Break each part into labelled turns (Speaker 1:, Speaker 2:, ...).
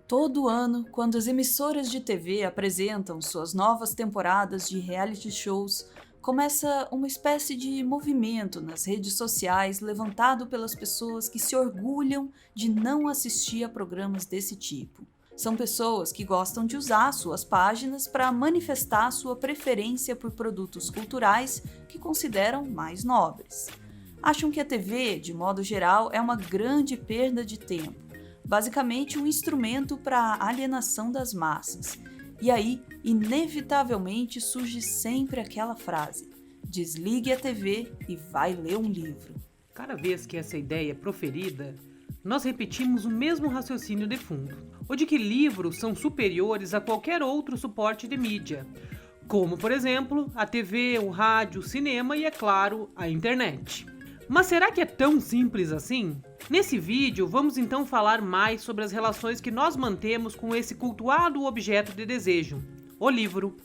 Speaker 1: Todo ano, quando as emissoras de TV apresentam suas novas temporadas de reality shows, começa uma espécie de movimento nas redes sociais levantado pelas pessoas que se orgulham de não assistir a programas desse tipo. São pessoas que gostam de usar suas páginas para manifestar sua preferência por produtos culturais que consideram mais nobres. Acham que a TV, de modo geral, é uma grande perda de tempo, basicamente um instrumento para a alienação das massas. E aí, inevitavelmente, surge sempre aquela frase: desligue a TV e vai ler um livro.
Speaker 2: Cada vez que essa ideia é proferida, nós repetimos o mesmo raciocínio de fundo, o de que livros são superiores a qualquer outro suporte de mídia, como, por exemplo, a TV, o rádio, o cinema e, é claro, a internet. Mas será que é tão simples assim? Nesse vídeo, vamos então falar mais sobre as relações que nós mantemos com esse cultuado objeto de desejo, o livro.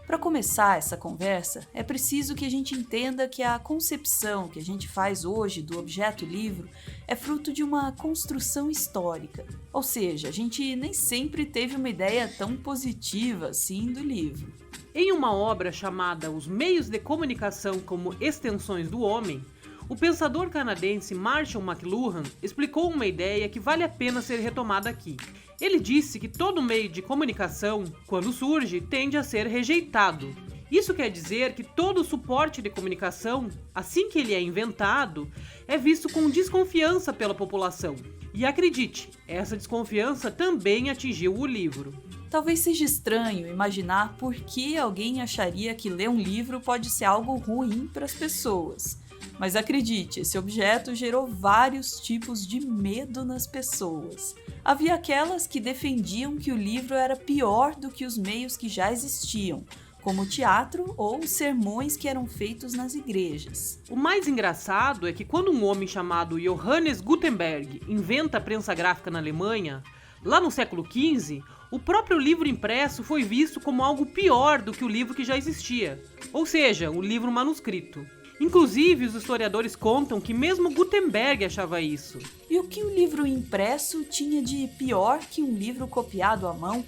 Speaker 1: Para começar essa conversa, é preciso que a gente entenda que a concepção que a gente faz hoje do objeto livro é fruto de uma construção histórica. Ou seja, a gente nem sempre teve uma ideia tão positiva assim do livro.
Speaker 2: Em uma obra chamada Os Meios de Comunicação como Extensões do Homem, o pensador canadense Marshall McLuhan explicou uma ideia que vale a pena ser retomada aqui. Ele disse que todo meio de comunicação, quando surge, tende a ser rejeitado. Isso quer dizer que todo suporte de comunicação, assim que ele é inventado, é visto com desconfiança pela população. E acredite, essa desconfiança também atingiu o livro.
Speaker 1: Talvez seja estranho imaginar por que alguém acharia que ler um livro pode ser algo ruim para as pessoas. Mas acredite, esse objeto gerou vários tipos de medo nas pessoas. Havia aquelas que defendiam que o livro era pior do que os meios que já existiam, como o teatro ou os sermões que eram feitos nas igrejas.
Speaker 2: O mais engraçado é que quando um homem chamado Johannes Gutenberg inventa a prensa gráfica na Alemanha, lá no século XV, o próprio livro impresso foi visto como algo pior do que o livro que já existia, ou seja, o livro manuscrito. Inclusive, os historiadores contam que mesmo Gutenberg achava isso.
Speaker 1: E o que o livro impresso tinha de pior que um livro copiado à mão?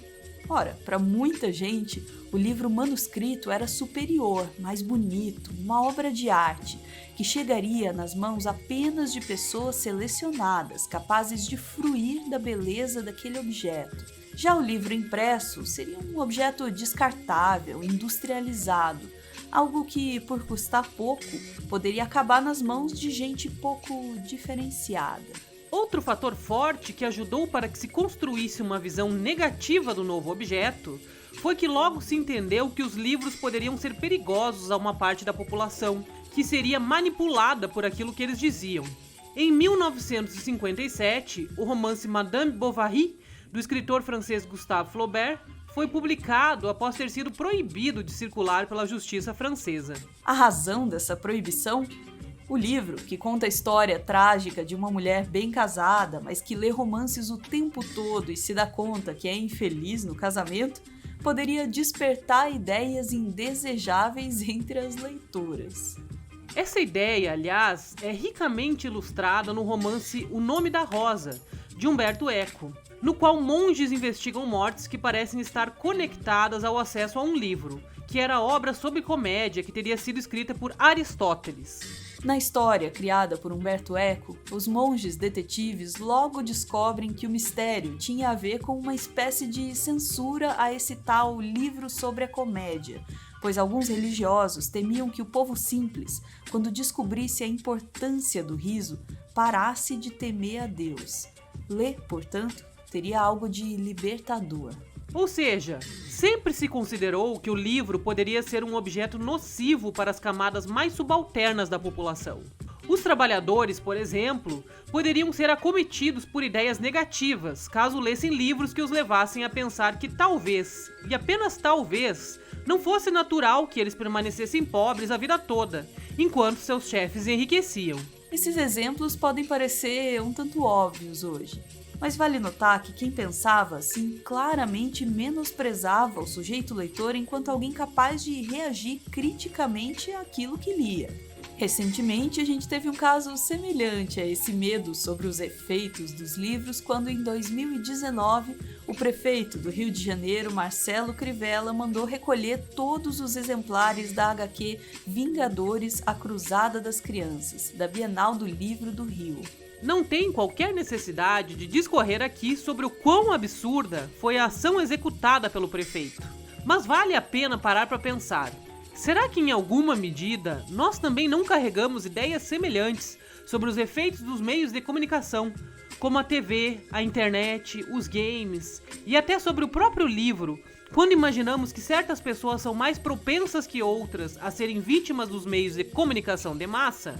Speaker 1: Ora, para muita gente, o livro manuscrito era superior, mais bonito, uma obra de arte, que chegaria nas mãos apenas de pessoas selecionadas, capazes de fruir da beleza daquele objeto. Já o livro impresso seria um objeto descartável, industrializado, algo que, por custar pouco, poderia acabar nas mãos de gente pouco diferenciada.
Speaker 2: Outro fator forte que ajudou para que se construísse uma visão negativa do novo objeto foi que logo se entendeu que os livros poderiam ser perigosos a uma parte da população, que seria manipulada por aquilo que eles diziam. Em 1957, o romance Madame Bovary, do escritor francês Gustave Flaubert, foi publicado após ter sido proibido de circular pela justiça francesa.
Speaker 1: A razão dessa proibição? O livro, que conta a história trágica de uma mulher bem casada, mas que lê romances o tempo todo e se dá conta que é infeliz no casamento, poderia despertar ideias indesejáveis entre as leitoras.
Speaker 2: Essa ideia, aliás, é ricamente ilustrada no romance O Nome da Rosa, de Umberto Eco, no qual monges investigam mortes que parecem estar conectadas ao acesso a um livro, que era obra sobre comédia que teria sido escrita por Aristóteles.
Speaker 1: Na história criada por Umberto Eco, os monges detetives logo descobrem que o mistério tinha a ver com uma espécie de censura a esse tal livro sobre a comédia, pois alguns religiosos temiam que o povo simples, quando descobrisse a importância do riso, parasse de temer a Deus. Ler, portanto, teria algo de libertador.
Speaker 2: Ou seja, sempre se considerou que o livro poderia ser um objeto nocivo para as camadas mais subalternas da população. Os trabalhadores, por exemplo, poderiam ser acometidos por ideias negativas caso lessem livros que os levassem a pensar que talvez, e apenas talvez, não fosse natural que eles permanecessem pobres a vida toda, enquanto seus chefes enriqueciam.
Speaker 1: Esses exemplos podem parecer um tanto óbvios hoje, mas vale notar que quem pensava assim claramente menosprezava o sujeito leitor enquanto alguém capaz de reagir criticamente àquilo que lia. Recentemente, a gente teve um caso semelhante a esse medo sobre os efeitos dos livros quando, em 2019, o prefeito do Rio de Janeiro, Marcelo Crivella, mandou recolher todos os exemplares da HQ Vingadores: A Cruzada das Crianças, da Bienal do Livro do Rio.
Speaker 2: Não tem qualquer necessidade de discorrer aqui sobre o quão absurda foi a ação executada pelo prefeito. Mas vale a pena parar para pensar. Será que em alguma medida nós também não carregamos ideias semelhantes sobre os efeitos dos meios de comunicação, como a TV, a internet, os games e até sobre o próprio livro, quando imaginamos que certas pessoas são mais propensas que outras a serem vítimas dos meios de comunicação de massa?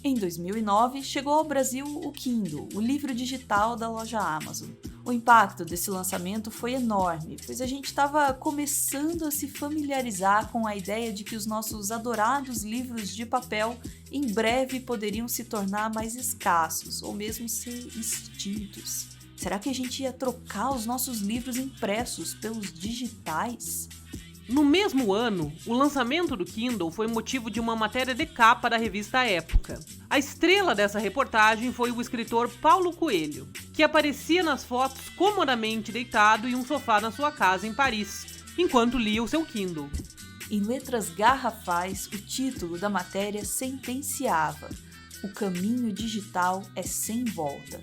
Speaker 1: Em 2009, chegou ao Brasil o Kindle, o livro digital da loja Amazon. O impacto desse lançamento foi enorme, pois a gente estava começando a se familiarizar com a ideia de que os nossos adorados livros de papel em breve poderiam se tornar mais escassos, ou mesmo ser extintos. Será que a gente ia trocar os nossos livros impressos pelos digitais?
Speaker 2: No mesmo ano, o lançamento do Kindle foi motivo de uma matéria de capa da revista Época. A estrela dessa reportagem foi o escritor Paulo Coelho, que aparecia nas fotos comodamente deitado em um sofá na sua casa em Paris, enquanto lia o seu Kindle.
Speaker 1: Em letras garrafais, o título da matéria sentenciava: "O caminho digital é sem volta".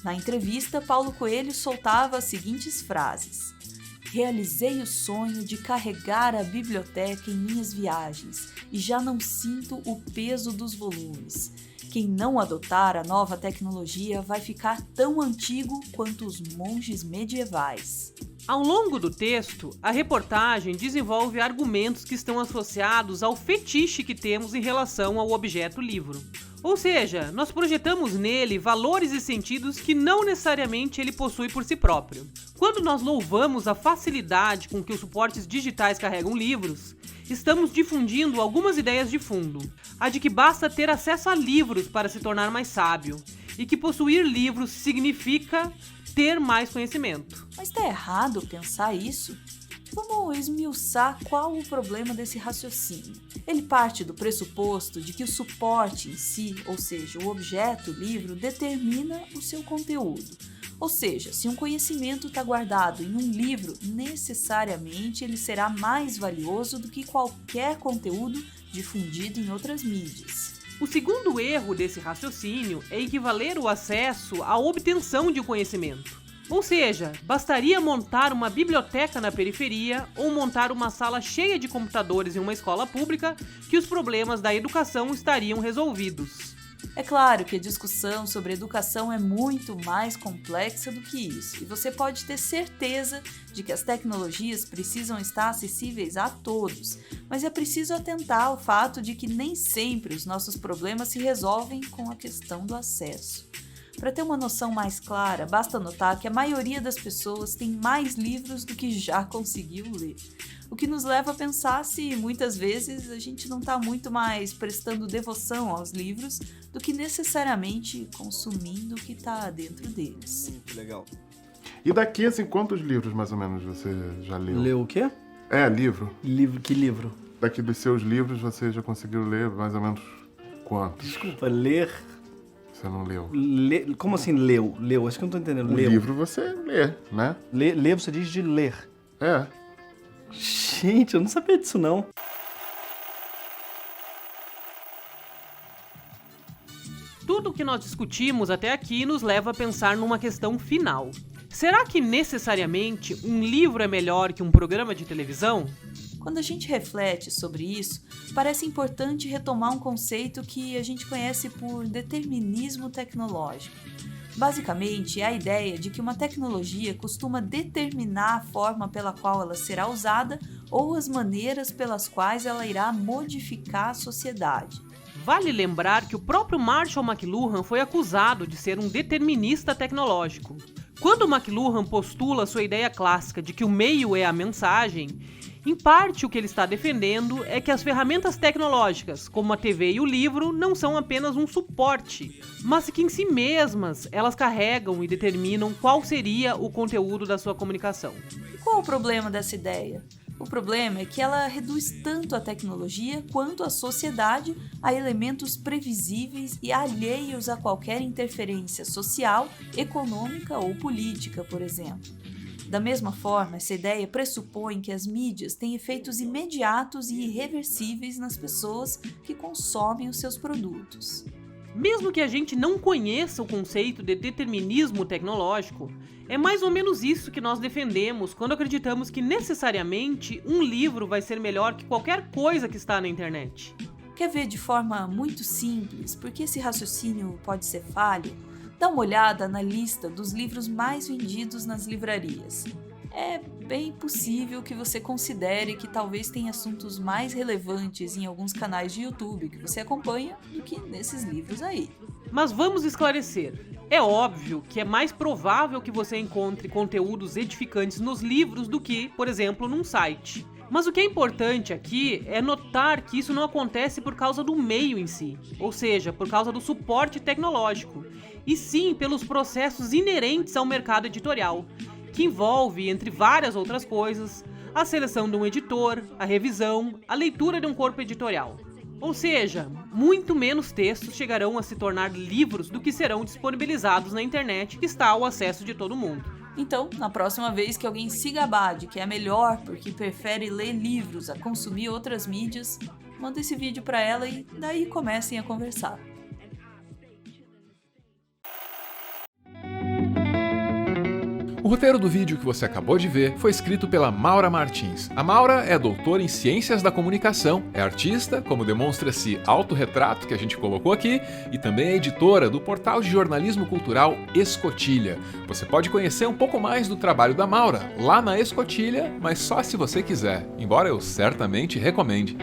Speaker 1: Na entrevista, Paulo Coelho soltava as seguintes frases: "Realizei o sonho de carregar a biblioteca em minhas viagens e já não sinto o peso dos volumes. Quem não adotar a nova tecnologia vai ficar tão antigo quanto os monges medievais".
Speaker 2: Ao longo do texto, a reportagem desenvolve argumentos que estão associados ao fetiche que temos em relação ao objeto livro. Ou seja, nós projetamos nele valores e sentidos que não necessariamente ele possui por si próprio. Quando nós louvamos a facilidade com que os suportes digitais carregam livros, estamos difundindo algumas ideias de fundo. A de que basta ter acesso a livros para se tornar mais sábio, e que possuir livros significa ter mais conhecimento.
Speaker 1: Mas está errado pensar isso? Vamos esmiuçar qual o problema desse raciocínio. Ele parte do pressuposto de que o suporte em si, ou seja, o objeto livro, determina o seu conteúdo. Ou seja, se um conhecimento está guardado em um livro, necessariamente ele será mais valioso do que qualquer conteúdo difundido em outras mídias.
Speaker 2: O segundo erro desse raciocínio é equivaler o acesso à obtenção de conhecimento. Ou seja, bastaria montar uma biblioteca na periferia ou montar uma sala cheia de computadores em uma escola pública que os problemas da educação estariam resolvidos.
Speaker 1: É claro que a discussão sobre educação é muito mais complexa do que isso, e você pode ter certeza de que as tecnologias precisam estar acessíveis a todos, mas é preciso atentar ao fato de que nem sempre os nossos problemas se resolvem com a questão do acesso. Para ter uma noção mais clara, basta notar que a maioria das pessoas tem mais livros do que já conseguiu ler. O que nos leva a pensar se muitas vezes a gente não está muito mais prestando devoção aos livros do que necessariamente consumindo o que está dentro deles.
Speaker 3: Que legal.
Speaker 4: E daqui, assim, quantos livros mais ou menos você já leu?
Speaker 3: Leu o quê?
Speaker 4: Livro.
Speaker 3: Que livro?
Speaker 4: Daqui dos seus livros você já conseguiu ler mais ou menos quantos?
Speaker 3: Desculpa, ler...
Speaker 4: Você não leu?
Speaker 3: Como assim leu? Leu? Acho que eu não tô entendendo.
Speaker 4: O
Speaker 3: Leu.
Speaker 4: livro você lê, né?
Speaker 3: Ler você diz de ler.
Speaker 4: É.
Speaker 3: Gente, eu não sabia disso não.
Speaker 2: Tudo o que nós discutimos até aqui nos leva a pensar numa questão final. Será que necessariamente um livro é melhor que um programa de televisão?
Speaker 1: Quando a gente reflete sobre isso, parece importante retomar um conceito que a gente conhece por determinismo tecnológico. Basicamente, é a ideia de que uma tecnologia costuma determinar a forma pela qual ela será usada ou as maneiras pelas quais ela irá modificar a sociedade.
Speaker 2: Vale lembrar que o próprio Marshall McLuhan foi acusado de ser um determinista tecnológico. Quando McLuhan postula sua ideia clássica de que o meio é a mensagem, em parte o que ele está defendendo é que as ferramentas tecnológicas, como a TV e o livro, não são apenas um suporte, mas que em si mesmas elas carregam e determinam qual seria o conteúdo da sua comunicação.
Speaker 1: E qual o problema dessa ideia? O problema é que ela reduz tanto a tecnologia quanto a sociedade a elementos previsíveis e alheios a qualquer interferência social, econômica ou política, por exemplo. Da mesma forma, essa ideia pressupõe que as mídias têm efeitos imediatos e irreversíveis nas pessoas que consomem os seus produtos.
Speaker 2: Mesmo que a gente não conheça o conceito de determinismo tecnológico, é mais ou menos isso que nós defendemos quando acreditamos que necessariamente um livro vai ser melhor que qualquer coisa que está na internet.
Speaker 1: Quer ver de forma muito simples por que esse raciocínio pode ser falho? Dá uma olhada na lista dos livros mais vendidos nas livrarias. É bem possível que você considere que talvez tenha assuntos mais relevantes em alguns canais de YouTube que você acompanha do que nesses livros aí.
Speaker 2: Mas vamos esclarecer. É óbvio que é mais provável que você encontre conteúdos edificantes nos livros do que, por exemplo, num site. Mas o que é importante aqui é notar que isso não acontece por causa do meio em si, ou seja, por causa do suporte tecnológico, e sim pelos processos inerentes ao mercado editorial, que envolve, entre várias outras coisas, a seleção de um editor, a revisão, a leitura de um corpo editorial. Ou seja, muito menos textos chegarão a se tornar livros do que serão disponibilizados na internet, que está ao acesso de todo mundo.
Speaker 1: Então, na próxima vez que alguém se gabar de que é melhor porque prefere ler livros a consumir outras mídias, manda esse vídeo para ela e daí comecem a conversar.
Speaker 5: O roteiro do vídeo que você acabou de ver foi escrito pela Maura Martins. A Maura é doutora em Ciências da Comunicação, é artista, como demonstra esse autorretrato que a gente colocou aqui, e também é editora do portal de jornalismo cultural Escotilha. Você pode conhecer um pouco mais do trabalho da Maura lá na Escotilha, mas só se você quiser, embora eu certamente recomende.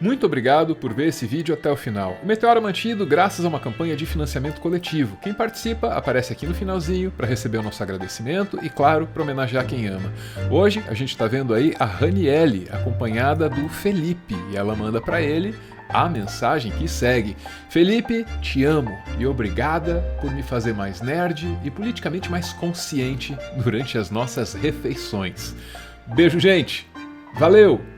Speaker 5: Muito obrigado por ver esse vídeo até o final. O Meteoro é mantido graças a uma campanha de financiamento coletivo. Quem participa aparece aqui no finalzinho para receber o nosso agradecimento e, claro, para homenagear quem ama. Hoje a gente está vendo aí a Raniele, acompanhada do Felipe, e ela manda para ele a mensagem que segue: Felipe, te amo e obrigada por me fazer mais nerd e politicamente mais consciente durante as nossas refeições. Beijo, gente! Valeu!